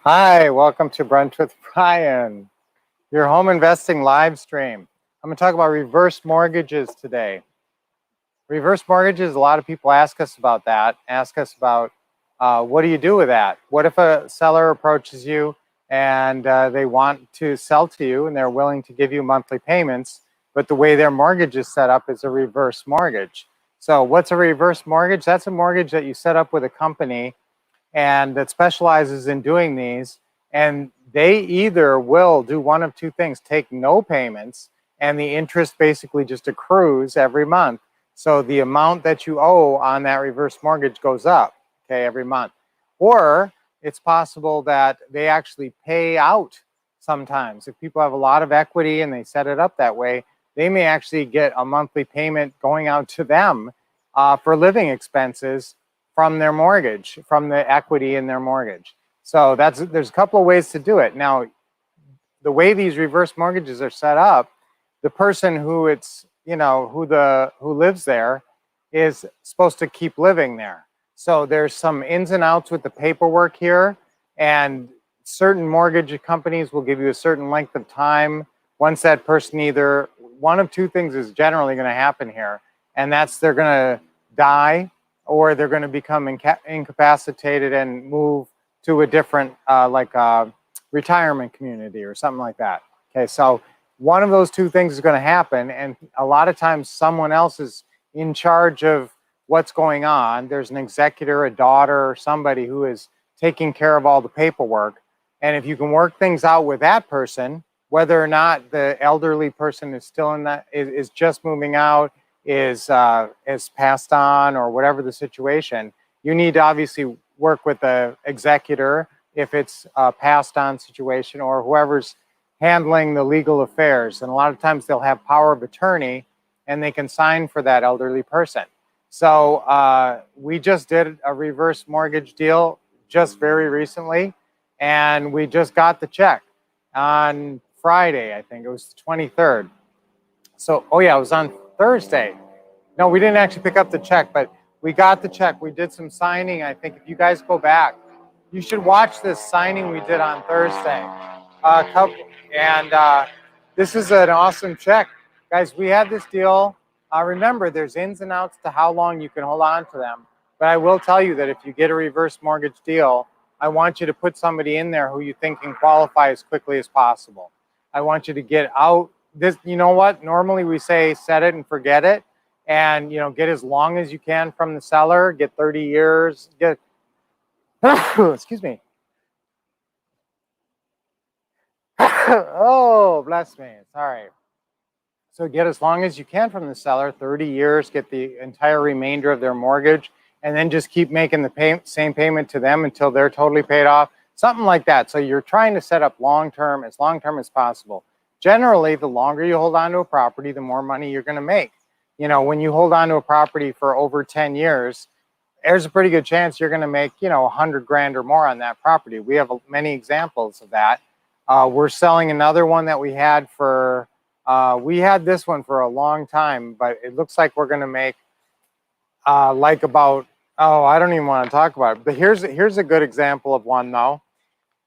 Hi, welcome to Brunch with Brian, your home investing live stream. I'm going to talk about reverse mortgages today. Reverse mortgages, a lot of people ask us about that, what do you do with that? What if a seller approaches you and they want to sell to you and they're willing to give you monthly payments, but the way their mortgage is set up is a reverse mortgage. So what's a reverse mortgage? That's a mortgage that you set up with a company and that specializes in doing these, and they either will do one of two things: take no payments and the interest basically just accrues every month, so the amount that you owe on that reverse mortgage goes up, okay, every month. Or it's possible that they actually pay out. Sometimes if people have a lot of equity and they set it up that way, they may actually get a monthly payment going out to them for living expenses from their mortgage, from the equity in their mortgage. So there's a couple of ways to do it. Now, the way these reverse mortgages are set up, the person who who lives there is supposed to keep living there. So there's some ins and outs with the paperwork here, and certain mortgage companies will give you a certain length of time. Once that person, either one of two things is generally going to happen here, and that's they're going to die, or they're going to become incapacitated and move to a different retirement community or something like that. Okay, so one of those two things is going to happen, and a lot of times someone else is in charge of what's going on. There's an executor, a daughter, or somebody who is taking care of all the paperwork. And if you can work things out with that person, whether or not the elderly person is still in that, is just moving out, is passed on, or whatever the situation, you need to obviously work with the executor if it's a passed on situation, or whoever's handling the legal affairs. And a lot of times they'll have power of attorney and they can sign for that elderly person. So we just did a reverse mortgage deal just very recently, and we just got the check on Friday. I think it was the 23rd. So, oh yeah, it was on Thursday. No, we didn't actually pick up the check, but we got the check. We did some signing. I think if you guys go back, you should watch this signing we did on Thursday. This is an awesome check. Guys, we had this deal. Remember, there's ins and outs to how long you can hold on to them. But I will tell you that if you get a reverse mortgage deal, I want you to put somebody in there who you think can qualify as quickly as possible. I want you to get out this, you know what? Normally we say set it and forget it, and get as long as you can from the seller. Get 30 years. Get excuse me. Oh, bless me. Sorry. So get as long as you can from the seller, 30 years. Get the entire remainder of their mortgage, and then just keep making the same payment to them until they're totally paid off. Something like that. So you're trying to set up long term as possible. Generally, the longer you hold on to a property, the more money you're going to make. When you hold on to a property for over 10 years, there's a pretty good chance you're going to make, 100 grand or more on that property. We have many examples of that. We're selling another one that we had this one for a long time, but it looks like we're going to make I don't even want to talk about it. But here's a good example of one, though.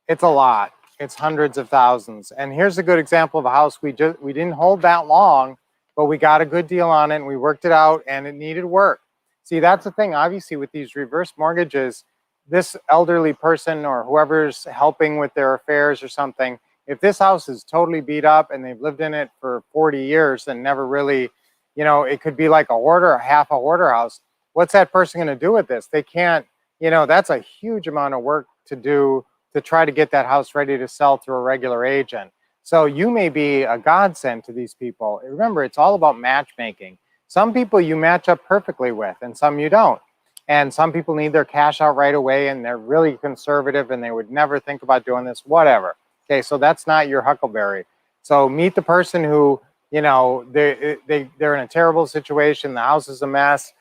It's a lot. It's hundreds of thousands. And here's a good example of a house we didn't hold that long, but we got a good deal on it, and we worked it out, and it needed work. See, that's the thing. Obviously, with these reverse mortgages, this elderly person or whoever's helping with their affairs or something, if this house is totally beat up and they've lived in it for 40 years and never really, it could be like half a hoarder house. What's that person going to do with this? They can't, that's a huge amount of work to do to try to get that house ready to sell through a regular agent. So you may be a godsend to these people. Remember, it's all about matchmaking. Some people you match up perfectly with, and some you don't. And some people need their cash out right away, and they're really conservative, and they would never think about doing this, whatever. Okay, so that's not your huckleberry. So meet the person who, they're in a terrible situation. The house is a mess.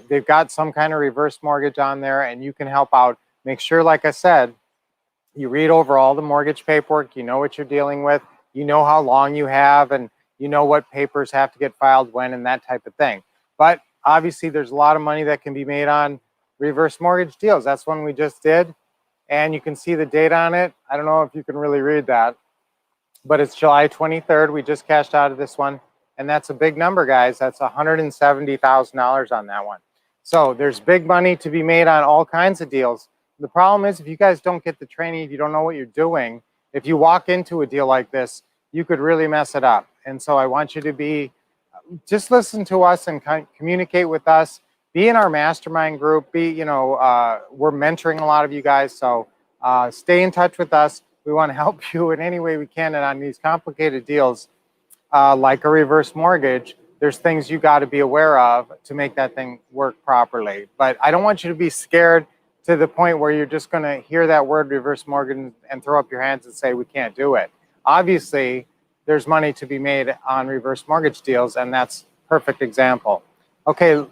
They've got some kind of reverse mortgage on there, and you can help out. Make sure, like I said, you read over all the mortgage paperwork. You know what you're dealing with. You know how long you have, and you know what papers have to get filed when, and that type of thing. But obviously, there's a lot of money that can be made on reverse mortgage deals. That's one we just did. and you can see the date on it. I don't know if you can really read that, but it's July 23rd. We just cashed out of this one, and that's a big number, guys. That's $170,000 on that one. So there's big money to be made on all kinds of deals. The problem is if you guys don't get the training, if you don't know what you're doing, if you walk into a deal like this, you could really mess it up. And so I want you to be, just listen to us and communicate with us. Be in our mastermind group. We're mentoring a lot of you guys, so stay in touch with us. We want to help you in any way we can. And on these complicated deals, like a reverse mortgage, there's things you got to be aware of to make that thing work properly. But I don't want you to be scared to the point where you're just going to hear that word reverse mortgage and throw up your hands and say, we can't do it. Obviously, there's money to be made on reverse mortgage deals, and that's a perfect example. Okay,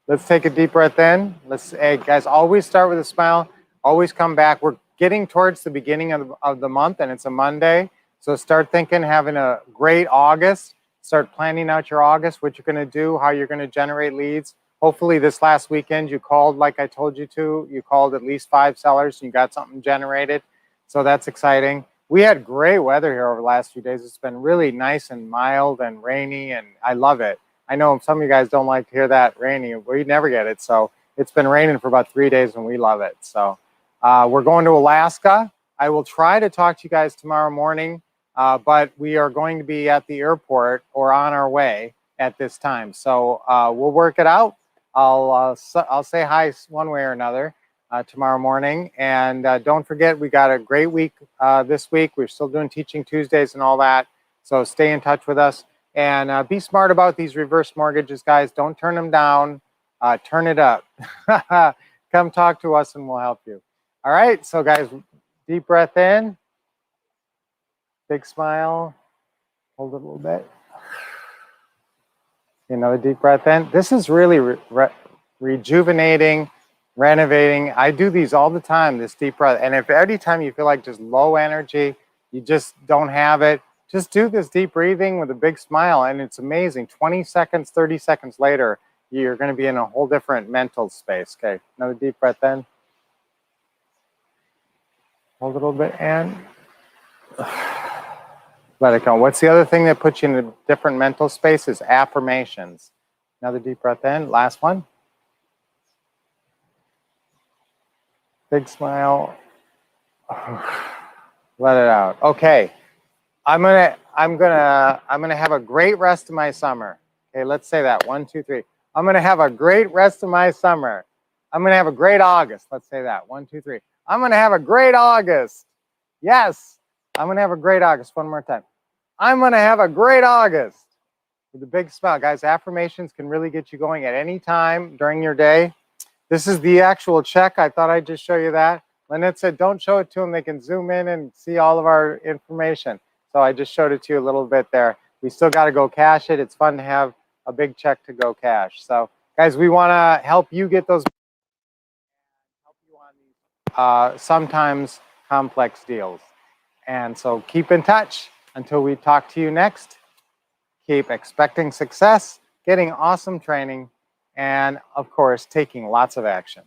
let's take a deep breath in. Hey, guys, always start with a smile. Always come back. We're getting towards the beginning of the month, and it's a Monday. So start thinking, having a great August. Start planning out your August, what you're going to do, how you're going to generate leads. Hopefully this last weekend you called like I told you to. You called at least 5 sellers and you got something generated. So that's exciting. We had great weather here over the last few days. It's been really nice and mild and rainy, and I love it. I know some of you guys don't like to hear that rainy. We never get it. So it's been raining for about 3 days and we love it. So we're going to Alaska. I will try to talk to you guys tomorrow morning, but we are going to be at the airport or on our way at this time. So we'll work it out. I'll say hi one way or another tomorrow morning. And don't forget, we got a great week this week. We're still doing Teaching Tuesdays and all that. So stay in touch with us. And be smart about these reverse mortgages, guys. Don't turn them down. Turn it up. Come talk to us and we'll help you. All right. So, guys, deep breath in. Big smile. Hold it a little bit. Another deep breath in. This is really rejuvenating, renovating. I do these all the time, this deep breath. And if every time you feel like just low energy, you just don't have it, just do this deep breathing with a big smile. And it's amazing. 20 seconds, 30 seconds later, you're going to be in a whole different mental space. Okay, another deep breath in. Hold a little bit and let it go. What's the other thing that puts you in a different mental space is affirmations. Another deep breath in. Last one. Big smile. Let it out. Okay. I'm gonna have a great rest of my summer. Okay, let's say that. 1, 2, 3. I'm gonna have a great rest of my summer. I'm gonna have a great August. Let's say that. 1, 2, 3. I'm gonna have a great August. Yes. I'm gonna have a great August. One more time. I'm gonna have a great August. With a big smile. Guys, affirmations can really get you going at any time during your day. This is the actual check. I thought I'd just show you that. Lynette said, don't show it to them. They can zoom in and see all of our information. So I just showed it to you a little bit there. We still got to go cash it. It's fun to have a big check to go cash. So guys, we want to help you get those, help you on these sometimes complex deals. And so keep in touch until we talk to you next. Keep expecting success, getting awesome training, and of course, taking lots of action.